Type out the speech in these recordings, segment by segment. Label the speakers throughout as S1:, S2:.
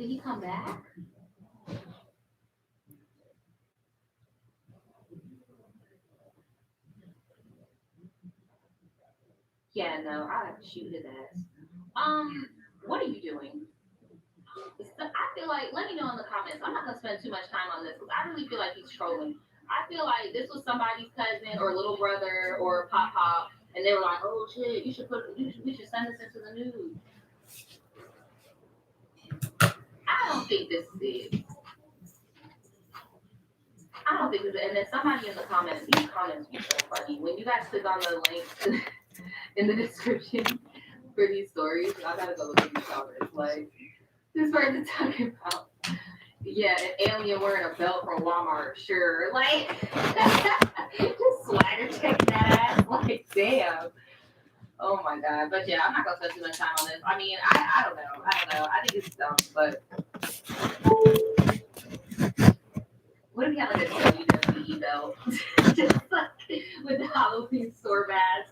S1: Did he come back? Yeah, no, I have to shoot his ass. What are you doing? I feel like, let me know in the comments. I'm not gonna spend too much time on this because I really feel like he's trolling. I feel like this was somebody's cousin or little brother or pop pop, and they were like, "Oh shit, we should send this into the news." I don't think this is it. I don't think this is it. And then somebody in the comments, these comments be so funny. When you guys click on the link in the description for these stories, I gotta go look at these comments. Like, this person talking about, yeah, an alien wearing a belt from Walmart, sure. Like, just swagger checking that ass. Like, damn. Oh my god. But yeah, I'm not gonna spend too much time on this. I mean, I don't know. I think it's dumb, but what if we have like a WWE belt? Just like with the Halloween store badge.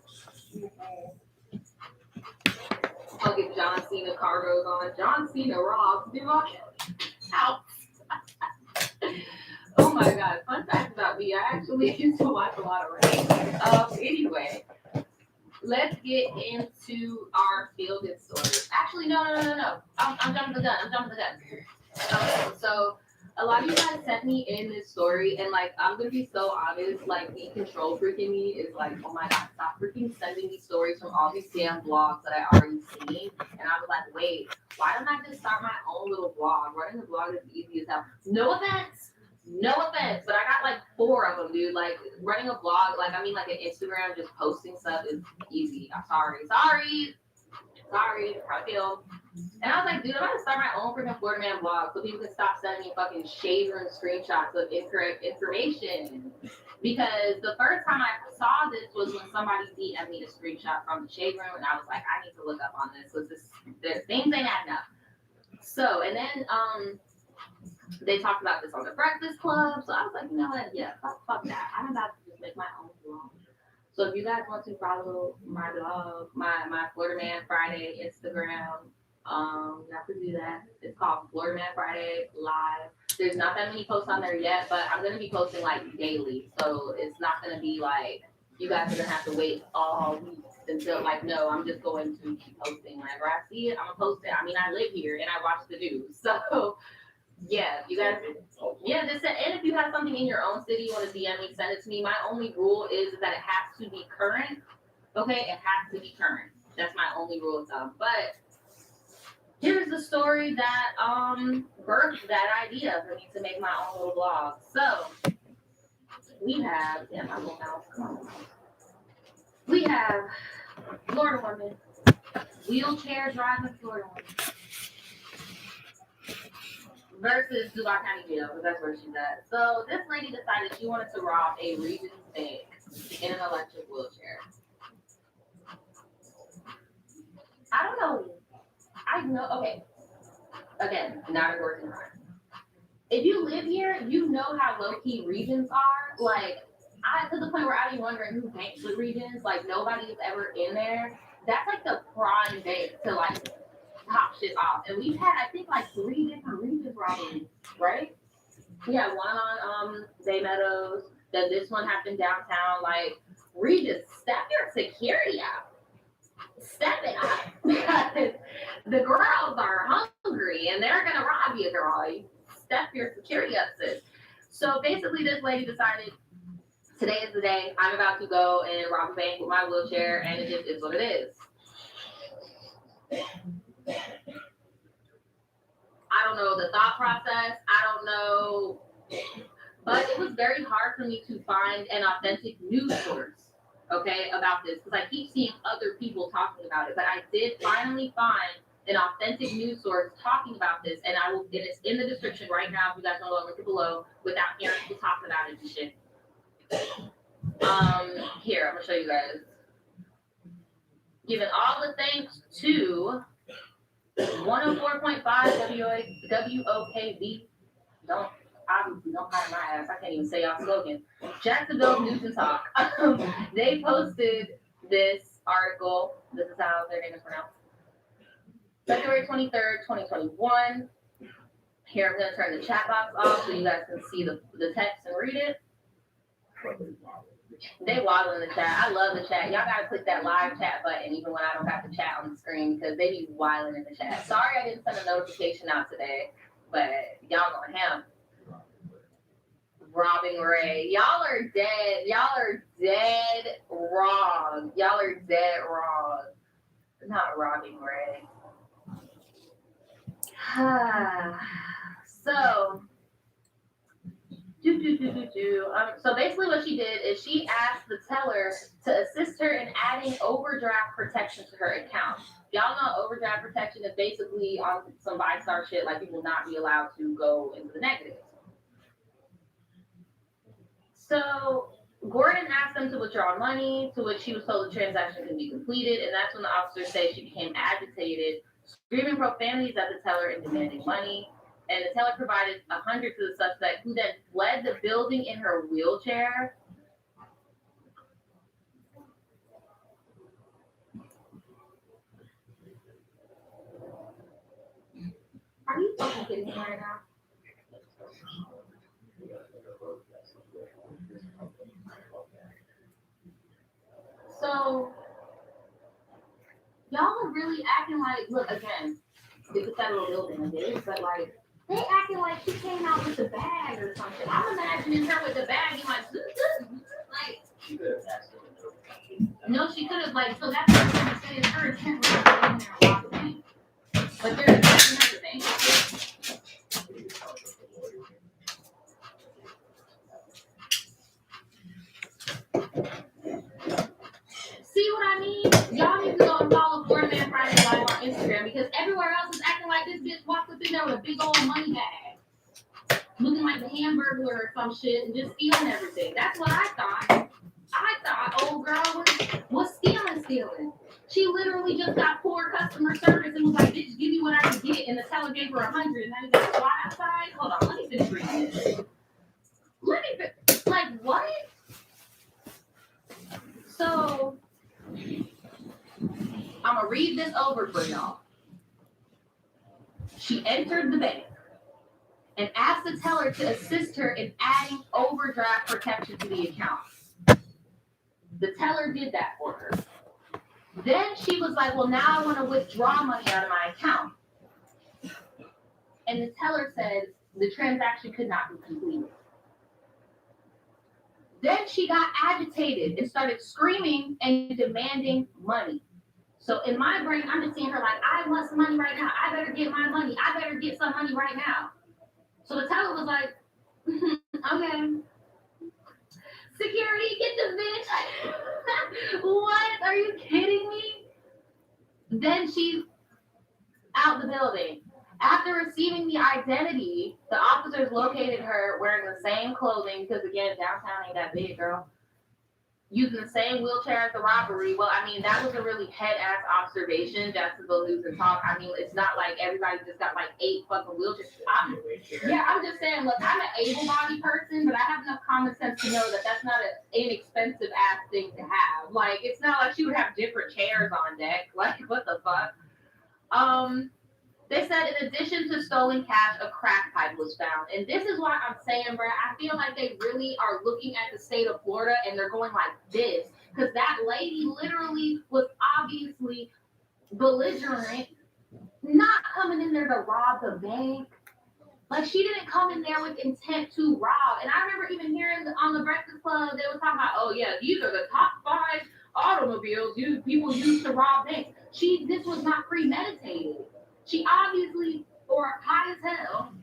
S1: I'll get John Cena cargos on. John Cena robs New York house. Oh my god, fun fact about me, I actually used to watch a lot of wrestling. Anyway, let's get into our feel-good stories. Actually, no. I'm jumping the gun. Okay, so a lot of you guys sent me in this story, and like, I'm gonna be so honest, like, the control freaking me is like, oh my god, stop freaking sending me stories from all these damn blogs that I already seen. And I was like, wait, why don't I just start my own little blog? Running a blog is easy as hell. No offense, but I got like 4 of them, dude. Like, running a blog, like, I mean, like an Instagram, just posting stuff is easy. I'm sorry, I feel. And I was like, dude, I'm gonna start my own freaking Florida Man blog so people can stop sending me fucking shade room screenshots of incorrect information. Because the first time I saw this was when somebody DM'd me a screenshot from the shade room, and I was like, I need to look up on this because there's things ain't adding up. So, and then they talked about this on the Breakfast Club, so I was like, you know what? Yeah, fuck that. I'm about to just make my own blog. So if you guys want to follow my blog, my Florida Man Friday Instagram, you have to do that. It's called Florida Man Friday Live. There's not that many posts on there yet, but I'm gonna be posting like daily, so it's not gonna be like you guys are gonna have to wait all week until, like, no, I'm just going to keep posting whenever I see it. I'm gonna post it. I mean, I live here and I watch the news, so yeah, you guys. Yeah, just and if you have something in your own city you want to DM me, send it to me. My only rule is that it has to be current. Okay, it has to be current. That's my only rule of thumb. But here's the story that birthed that idea for me to make my own little blog. So we have, yeah, my little mouse, come on. We have Florida woman, wheelchair driving Florida woman versus Dubai County Jail, because that's where she's at. So this lady decided she wanted to rob a Regent's bank in an electric wheelchair. I don't know. I know. Okay. Again, not a working crime. If you live here, you know how low key Regents are. Like, to the point where I be wondering who banks with Regents. Like, nobody's ever in there. That's like the prime bank to like top shit off. And we've had, I think, like 3 different Regents robberies, right? We had one on Bay Meadows. Then this one happened downtown. Like, Regents, step your security out. Step it up, because the girls are hungry and they're gonna rob you, girl. You step your security up, sis. So basically, this lady decided today is the day. I'm about to go and rob a bank with my wheelchair, and it just is what it is. I don't know the thought process. I don't know, but it was very hard for me to find an authentic news source. Okay, about this, because I keep seeing other people talking about it, but I did finally find an authentic news source talking about this, and it's in the description right now if you guys want to look it below without hearing people talking about it and shit. Here, I'm gonna show you guys. Giving all the thanks to 104.5 WOKV. Obviously don't hire my ass. I can't even say y'all slogan. Jacksonville News and Talk. They posted this article. This is how their name is pronounced. February 23rd, 2021. Here, I'm going to turn the chat box off so you guys can see the text and read it. They waddle in the chat. I love the chat. Y'all got to click that live chat button even when I don't got the chat on the screen because they be wilding in the chat. Sorry I didn't send a notification out today, but y'all on him. Robbing Ray. Y'all are dead. Y'all are dead wrong. Y'all are dead wrong. Not robbing Ray. So, so basically what she did is she asked the teller to assist her in adding overdraft protection to her account. Y'all know overdraft protection is basically on some buy-star shit, like you will not be allowed to go into the negatives. So Gordon asked them to withdraw money, to which she was told the transaction can be completed, and that's when the officers say she became agitated, screaming profanities at the teller and demanding money. And the teller provided $100 to the suspect, who then fled the building in her wheelchair. Are you fucking kidding me right now? So, y'all are really acting like, look, again, it's a federal building, it is, but like, they acting like she came out with a bag or something. I'm imagining her with the bag and like, no, she could have, like, so that's what I'm saying. Her intent was to go in there and rob the bank. But they're attacking everything. See what I mean? Y'all need to go and follow Florida Man Friday Live on Instagram because everywhere else is acting like this bitch walked up in there with a big old money bag. Looking like the Hamburglar or some shit and just stealing everything. That's what I thought. I thought old girl was stealing. She literally just got poor customer service and was like, bitch, give me what I can get. And the teller gave her 100 and then got squat outside. Hold on, let me finish reading this. Like, what? So, I'm going to read this over for y'all. She entered the bank and asked the teller to assist her in adding overdraft protection to the account. The teller did that for her. Then she was like, well, now I want to withdraw money out of my account. And the teller said the transaction could not be completed. Then she got agitated and started screaming and demanding money. So in my brain, I'm just seeing her like, I want some money right now. I better get my money. I better get some money right now. So the teller was like, okay. Security, get the bitch. What? Are you kidding me? Then she's out the building. After receiving the identity, the officers located her wearing the same clothing, because again, downtown ain't that big, girl. Using the same wheelchair as the robbery. Well, I mean, that was a really head-ass observation. Jacksonville News and Talk. I mean, it's not like everybody just got like 8 fucking wheelchairs. I'm just saying, look, I'm an able-bodied person, but I have enough common sense to know that that's not an inexpensive-ass thing to have. Like, it's not like she would have different chairs on deck. Like, what the fuck? They said in addition to stolen cash, a crack pipe was found. And this is why I'm saying, bro, I feel like they really are looking at the state of Florida and they're going like this. Because that lady literally was obviously belligerent, not coming in there to rob the bank. Like, she didn't come in there with intent to rob. And I remember even hearing on the Breakfast Club, they were talking about, oh, yeah, these are the top 5 automobiles people use to rob banks. This was not premeditated. She obviously, or high as hell,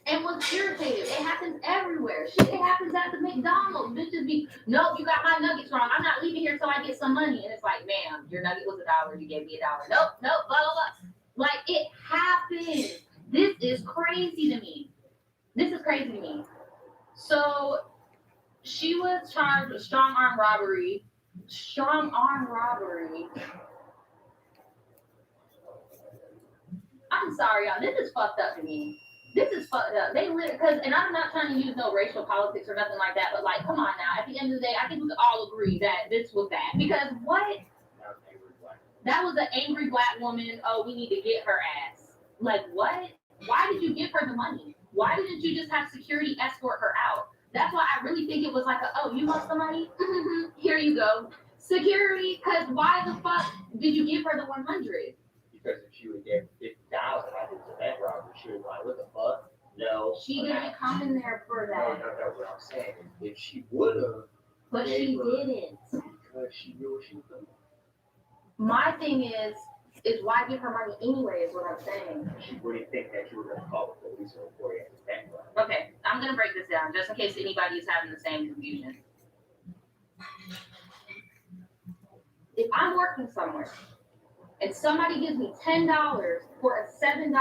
S1: and was irritated. It happens everywhere. Shit, it happens at the McDonald's. Bitches be, nope, you got my nuggets wrong. I'm not leaving here till I get some money. And it's like, ma'am, your nugget was $1. You gave me $1. Nope, blah, blah, blah. Like, it happens. This is crazy to me. So, she was charged with strong arm robbery. I'm sorry, y'all. This is fucked up to me. This is fucked up. They because, and I'm not trying to use no racial politics or nothing like that, but like, come on now. At the end of the day, I think we could all agree that this was that. Because what? That was an angry black woman. Oh, we need to get her ass. Like what? why did you give her the money? Why didn't you just have security escort her out? That's why I really think it was like, oh, you want the money? Here you go. Security, because why the fuck did you give her the 100?
S2: Because if she would get 50,000, I think it's a bank robbery. She would be like, what the fuck? No.
S1: She didn't come in there for that.
S2: No, what I'm saying. If she would have.
S1: But she didn't.
S2: Because she knew what she was doing.
S1: My thing is why give her money anyway, is what I'm saying.
S2: She wouldn't think that you were going to call the police or report you as a bank robbery.
S1: Okay, I'm going to break this down just in case anybody is having the same confusion. If I'm working somewhere and somebody gives me $10 for a $7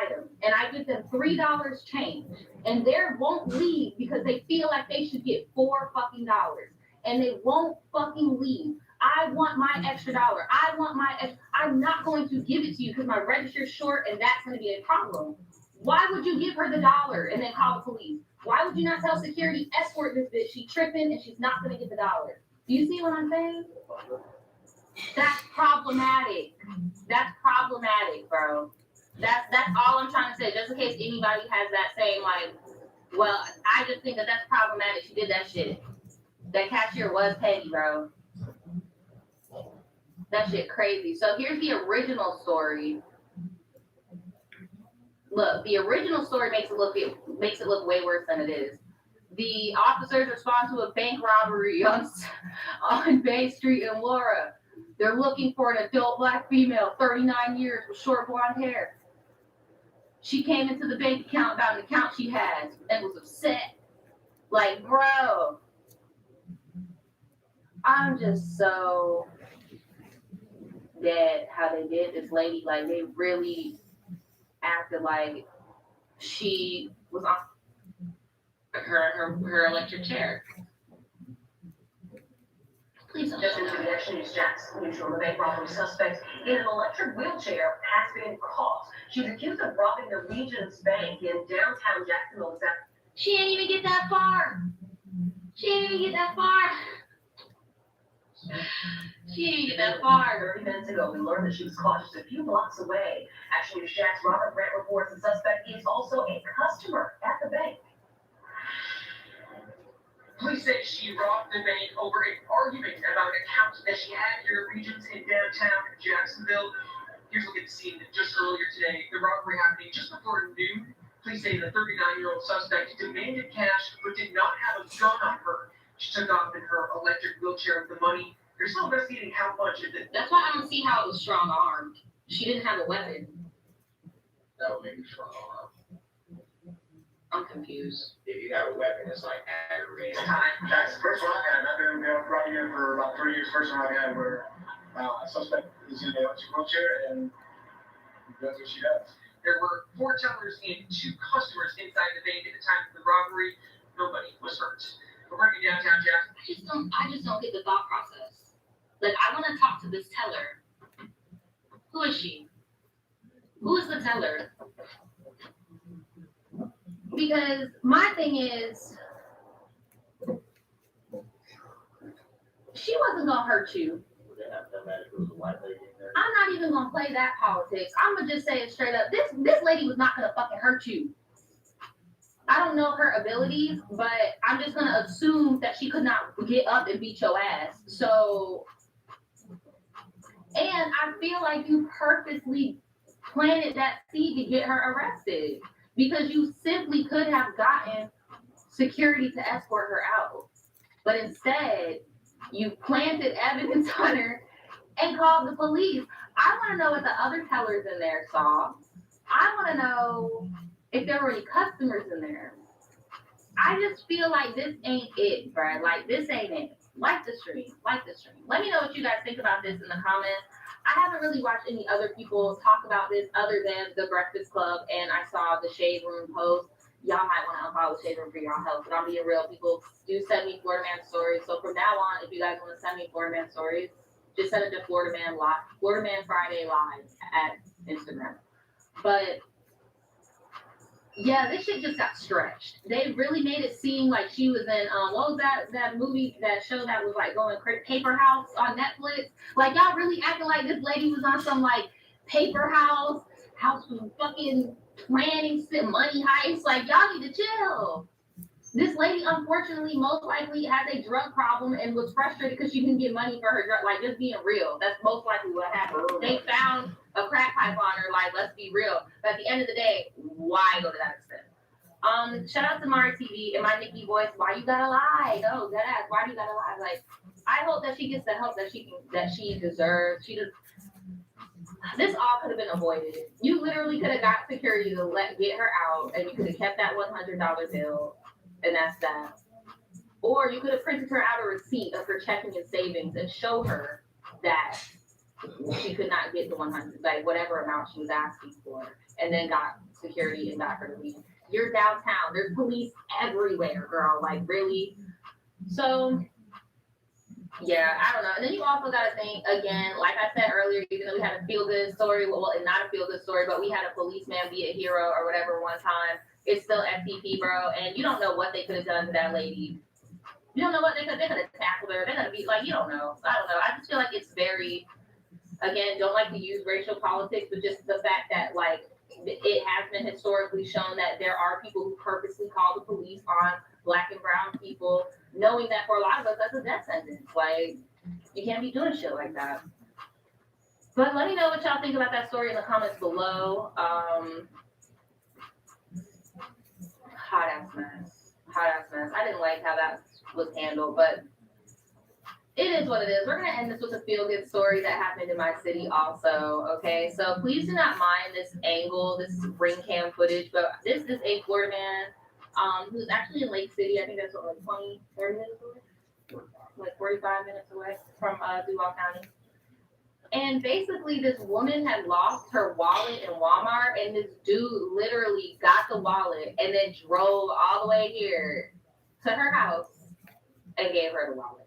S1: item and I give them $3 change and they won't leave because they feel like they should get $4 fucking dollars and they won't fucking leave. I want my extra dollar. I want my extra. I'm not going to give it to you because my register's short and that's going to be a problem. Why would you give her the dollar and then call the police? Why would you not tell security, escort this bitch? She's tripping and she's not going to get the dollar. Do you see what I'm saying? That's problematic. That's problematic, bro. That's all I'm trying to say. Just in case anybody has that same, like, well, I just think that that's problematic. She did that shit. That cashier was petty, bro. That shit crazy. So here's the original story. Look, the original story makes it look way worse than it is. The officers respond to a bank robbery on Bay Street in Laura. They're looking for an adult black female, 39 years, with short blonde hair. She came into the bank account about an account she had and was upset. Like, bro, I'm just so dead how they did this lady. Like, they really acted like she was on her electric chair. Please don't.
S3: Just into the Action News Jax neutral, the bank robbery suspect in an electric wheelchair has been caught. She was accused of robbing the Regions Bank in downtown Jacksonville.
S1: She didn't even get that far. She didn't even get that far.
S3: 30 minutes ago, we learned that she was caught just a few blocks away. Action News Jax Robert Grant reports the suspect is also a customer at the bank.
S4: Police say she robbed the bank over an argument about an account that she had here at Regions in downtown Jacksonville. Here's a look at the scene just earlier today. The robbery happening just before noon. Police say the 39-year-old suspect demanded cash but did not have a gun on her. She took off in her electric wheelchair with the money. They're still investigating how much of it.
S1: That's why I don't see how it was strong-armed. She didn't have a weapon.
S2: That would make you strong arm.
S1: I'm confused.
S2: If you have a weapon, it's like aggravating.
S5: That's the first one I've had. I've been right here for about 3 years. First one I've had where a suspect is in a wheelchair and does what she does.
S4: There were 4 tellers and 2 customers inside the bank at the time of the robbery. Nobody was hurt. We're working downtown Jackson.
S1: I just don't get the thought process. Like, I want to talk to this teller. Who is she? Who is the teller? Because my thing is, she wasn't gonna hurt you.
S2: Would they have done that if it was a white lady in there?
S1: I'm not even gonna play that politics. I'm gonna just say it straight up. This lady was not gonna fucking hurt you. I don't know her abilities, but I'm just gonna assume that she could not get up and beat your ass. So, and I feel like you purposely planted that seed to get her arrested because you simply could have gotten security to escort her out. But instead, you planted evidence on her and called the police. I want to know what the other tellers in there saw. I want to know if there were any customers in there. I just feel like this ain't it, bro. Like, this ain't it. Like the stream. Let me know what you guys think about this in the comments. I haven't really watched any other people talk about this other than the Breakfast Club, and I saw the Shade Room post. Y'all might want to unfollow Shade Room for y'all health, but I'm being real. People do send me Florida Man stories. So from now on, if you guys want to send me Florida Man stories, just send it to Florida Man Friday Live at Instagram. But yeah, this shit just got stretched. They really made it seem like she was in what was that movie, that show that was like going Paper House on Netflix? Like, y'all really acting like this lady was on some like Paper House, house was fucking planning money heist. Like, y'all need to chill. This lady, unfortunately, most likely has a drug problem and was frustrated because she didn't get money for her drug. Like, just being real. That's most likely what happened. They found a crack pipe on her. Like, let's be real. But at the end of the day, why go to that extent? Shout out to Mari TV and my Nikki voice. Why you gotta lie? No, that ass. Why do you gotta lie? Like, I hope that she gets the help that she deserves. This all could have been avoided. You literally could have got security to get her out, and you could have kept that $100 bill, and that's that. Or you could have printed her out a receipt of her checking and savings and show her that she could not get the 100, like whatever amount she was asking for, and then got security and got her to leave. You're downtown. There's police everywhere, girl. Like, really? So, yeah, I don't know. And then you also got to think, again, like I said earlier, even though we had a feel-good story, well, not a feel-good story, but we had a policeman be a hero or whatever one time. It's still FTP, bro, and you don't know what they could have done to that lady. You don't know what they could have tackled her. They're going to be like, you don't know. I don't know. I just feel like it's very, again, don't like to use racial politics, but just the fact that, like, it has been historically shown that there are people who purposely call the police on Black and brown people, knowing that for a lot of us, that's a death sentence. Like, you can't be doing shit like that. But let me know what y'all think about that story in the comments below. Hot ass mess. I didn't like how that was handled, but it is what it is. We're going to end this with a feel-good story that happened in my city also, okay? So please do not mind this angle, this ring cam footage, but this is a Florida man who's actually in Lake City. I think that's what, like 20, 30 minutes away? Like 45 minutes away from Duval County. And basically this woman had lost her wallet in Walmart, and this dude literally got the wallet and then drove all the way here to her house and gave her the wallet.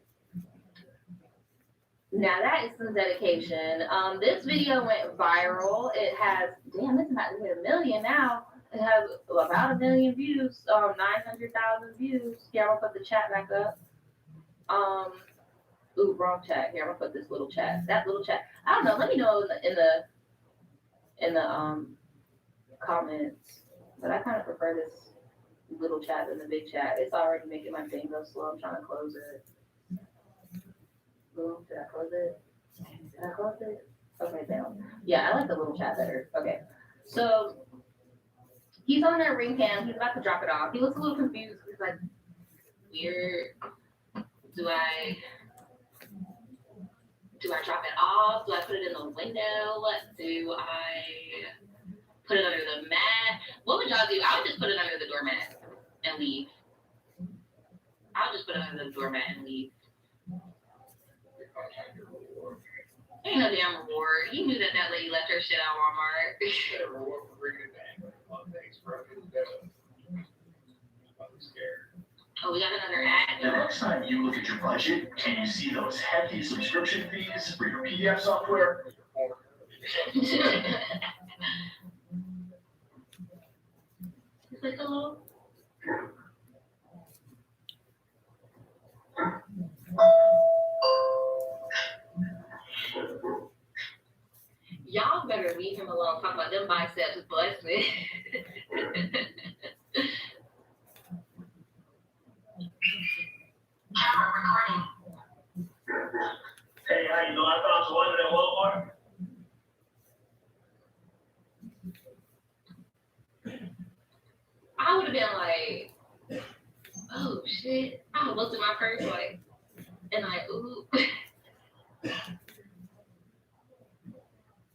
S1: Now that is some dedication. This video went viral. It has, damn, it's about to hit 1 million now. It has about 1 million views, 900,000 views. Here, I'm gonna put the chat back up. Ooh, wrong chat. Here, I'm gonna put this little chat. That little chat. I don't know. Let me know in the comments. But I kind of prefer this little chat than the big chat. It's already making my thing go slow. I'm trying to close it. Did I close it? Okay, down. Yeah, I like the little chat better. Okay. So he's on that ring cam. He's about to drop it off. He looks a little confused. He's like, weird. Do I drop it off? Do I put it in the window? Do I put it under the mat? What would y'all do? I would just put it under the doormat and leave. Ain't no damn reward. He knew that lady left her shit at Walmart. Oh, we got another ad.
S5: The next time you look at your budget, can you see those hefty subscription fees for your PDF software?
S1: It's like a little. Y'all better leave him alone. Talk about them biceps busting.
S5: Hey, how you doing? I found some at Walmart.
S1: I would have been like, oh shit. I looked at my purse like, and like, ooh.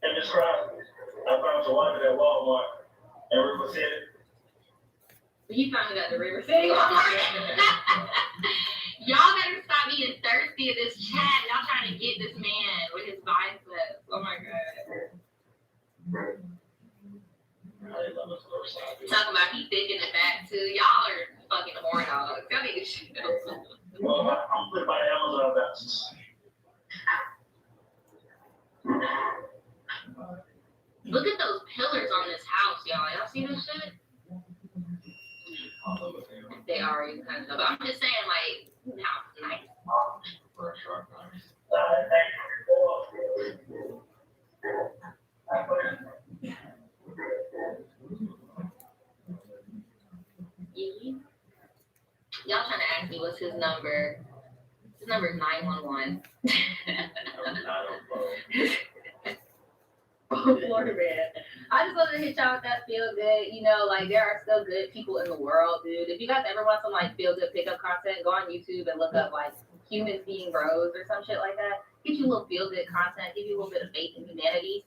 S5: And describe, I found some at Walmart. And River City.
S1: You found it at the River City Walmart. Y'all better stop being thirsty in this chat. Y'all trying to get this man with his biceps. Oh my god. Talking about he thick in the back too. Y'all are fucking horn dogs. Y'all need to shit.
S5: Well, I'm put by Amazon vests.
S1: Look at those pillars on this house, y'all. Y'all see this shit? They already kind of, but I'm just saying, like, how nice. This number is 911. Florida man. I just wanted to hit y'all with that feel good. You know, like there are still good people in the world, dude. If you guys ever want some like feel good pickup content, go on YouTube and look up like humans being bros or some shit like that. Get you a little feel good content, give you a little bit of faith in humanity.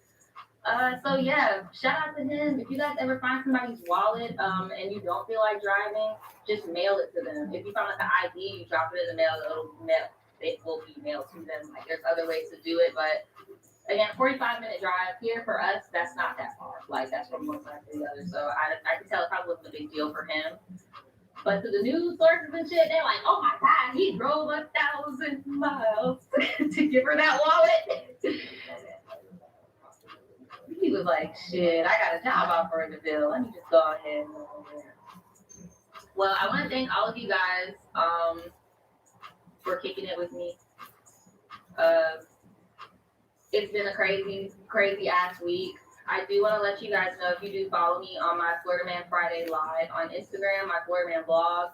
S1: So yeah, shout out to him. If you guys ever find somebody's wallet, and you don't feel like driving, just mail it to them. If you find like an ID, you drop it in the mail, it will be mailed to them. Like there's other ways to do it, but again, 45-minute drive here for us, that's not that far. Like that's from one side to the other. So I could tell it probably wasn't a big deal for him. But to the news sources and shit, they're like, oh my God, he drove 1,000 miles to give her that wallet. He was like, shit, I got a job offer to fill. Let me just go ahead. Well, I want to thank all of you guys for kicking it with me. It's been a crazy ass week. I do want to let you guys know, if you do follow me on my Florida Man Friday Live on Instagram, my Florida Man blog,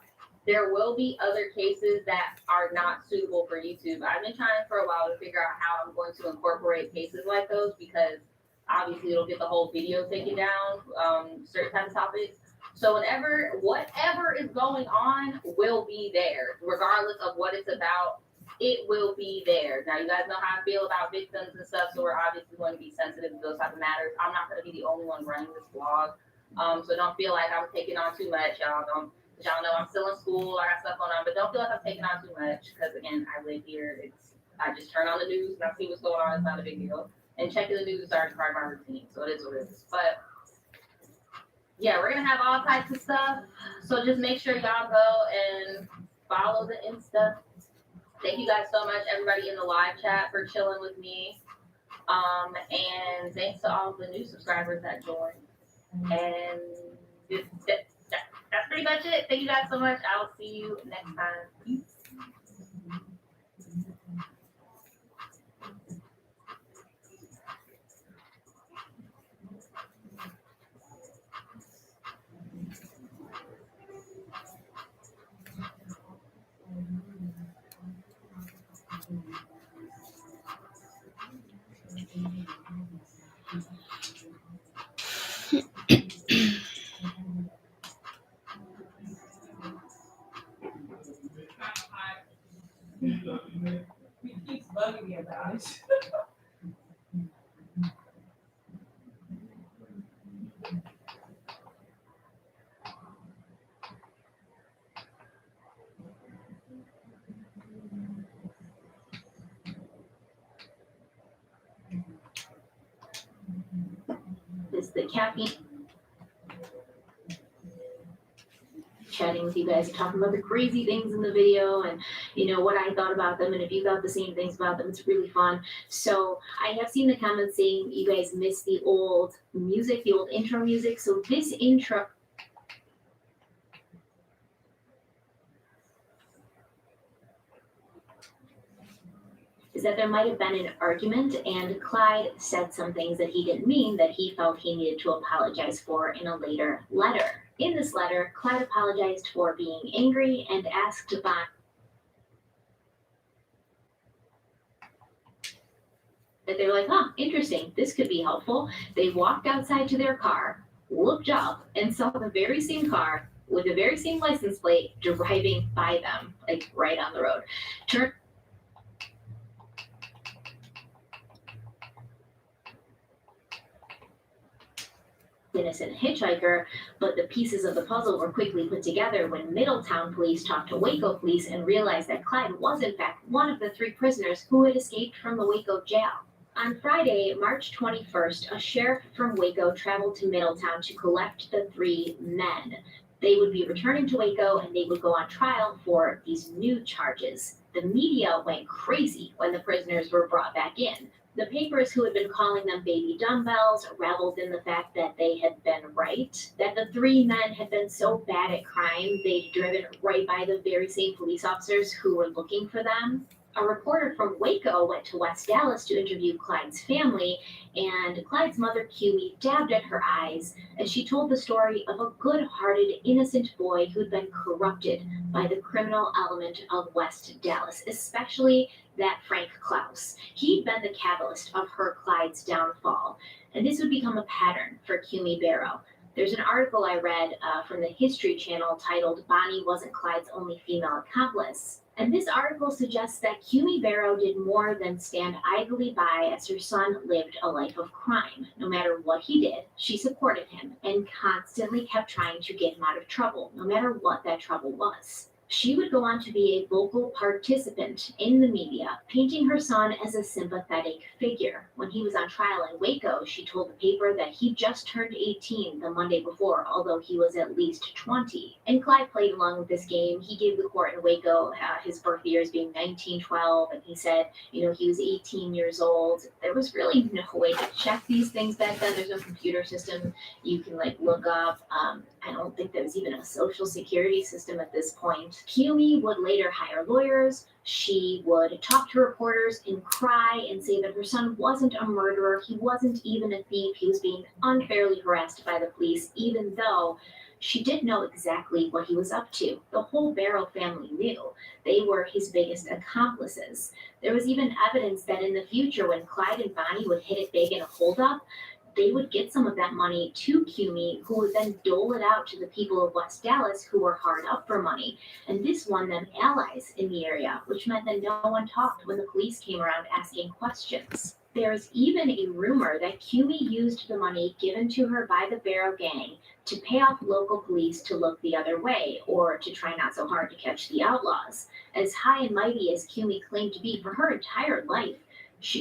S1: there will be other cases that are not suitable for YouTube. I've been trying for a while to figure out how I'm going to incorporate cases like those, because obviously it'll get the whole video taken down, certain type of topics. So whatever is going on will be there, regardless of what it's about. It will be there. Now, you guys know how I feel about victims and stuff, so we're obviously going to be sensitive to those type of matters. I'm not going to be the only one running this blog, so don't feel like I'm taking on too much. Y'all know I'm still in school. I got stuff going on, but don't feel like I'm taking on too much, because again, I live here. I just turn on the news and I see what's going on. It's not a big deal. And checking the news is already part of my routine, so it is what it is. But yeah, we're gonna have all types of stuff. So just make sure y'all go and follow the Insta. Thank you guys so much, everybody in the live chat, for chilling with me. And thanks to all the new subscribers that joined. And that's pretty much it. Thank you guys so much. I will see you next time. Peace.
S6: He keeps bugging me about it.
S1: This is the caffeine. Chatting with you guys, talking about the crazy things in the video, and you know what I thought about them, and if you thought the same things about them, it's really fun. So I have seen the comments saying you guys miss the old music, the old intro music. So this intro is that there might have been an argument, and Clyde said some things that he didn't mean, that he felt he needed to apologize for in a later letter. In this letter, Clyde apologized for being angry and asked Bond that they were like, huh, interesting, this could be helpful. They walked outside to their car, looked up, and saw the very same car with the very same license plate driving by them, like right on the road. Innocent hitchhiker, but the pieces of the puzzle were quickly put together when Middletown police talked to Waco police and realized that Clyde was in fact one of the 3 prisoners who had escaped from the Waco jail. On Friday, March 21st, a sheriff from Waco traveled to Middletown to collect the 3 men. They would be returning to Waco and they would go on trial for these new charges. The media went crazy when the prisoners were brought back in. The papers, who had been calling them baby dumbbells, reveled in the fact that they had been right, that the 3 men had been so bad at crime, they'd driven right by the very same police officers who were looking for them.
S7: A reporter from Waco went to West Dallas to interview Clyde's family, and Clyde's mother, Kiwi, dabbed at her eyes as she told the story of a good-hearted, innocent boy who'd been corrupted by the criminal element of West Dallas, especially that Frank Klaus. He'd been the catalyst of her Clyde's downfall, and this would become a pattern for Kiwi Barrow. There's an article I read from the History Channel titled "Bonnie Wasn't Clyde's Only Female Accomplice." And this article suggests that Kiwi Barrow did more than stand idly by as her son lived a life of crime. No matter what he did, she supported him and constantly kept trying to get him out of trouble, no matter what that trouble was. She would go on to be a vocal participant in the media, painting her son as a sympathetic figure. When he was on trial in Waco, she told the paper that he just turned 18 the Monday before, although he was at least 20. And Clyde played along with this game. He gave the court in Waco his birth years being 1912, and he said, he was 18 years old. There was really no way to check these things back then. There's no computer system you can look up. I don't think there was even a social security system at this point. Kiwi would later hire lawyers. She would talk to reporters and cry and say that her son wasn't a murderer. He wasn't even a thief. He was being unfairly harassed by the police, even though she didn't know exactly what he was up to. The whole Barrow family knew. They were his biggest accomplices. There was even evidence that in the future, when Clyde and Bonnie would hit it big in a holdup, they would get some of that money to Kiwi, who would then dole it out to the people of West Dallas who were hard up for money. And this won them allies in the area, which meant that no one talked when the police came around asking questions. There's even a rumor that Kiwi used the money given to her by the Barrow gang to pay off local police to look the other way, or to try not so hard to catch the outlaws. As high and mighty as Kiwi claimed to be for her entire life,